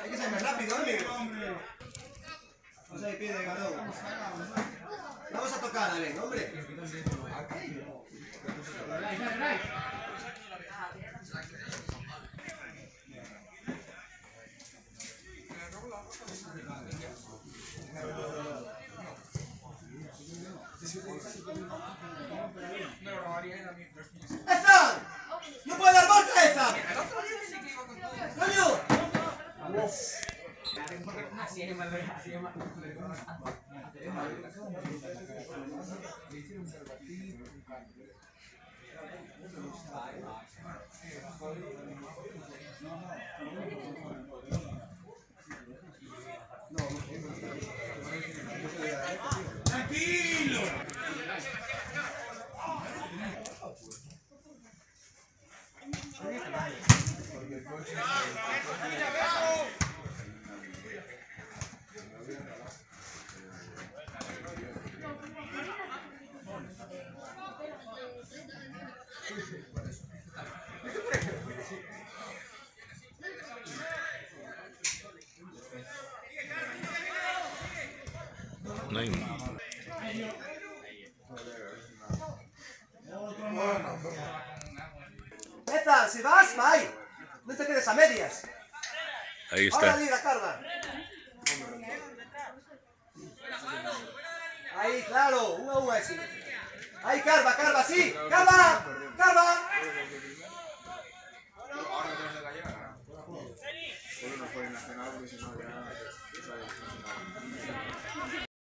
Hay que ser más rápido, amigo. Vamos a ir pie de galón. Vamos a tocar, a ver, hombre. ¡Esa! ¡No puede dar vuelta esa! ¡Coño! Así es más ¡Tranquilo! No hay... ¡Esta! ¡Si vas, va ahí! No te quedes a medias. Ahí Ahora está. liga, Carva. Ahí, claro, 1-1 así. Ahí, Carva, Carva, sí. ¡Carva! ¡Carva! Solo no fue nacional porque si no ya...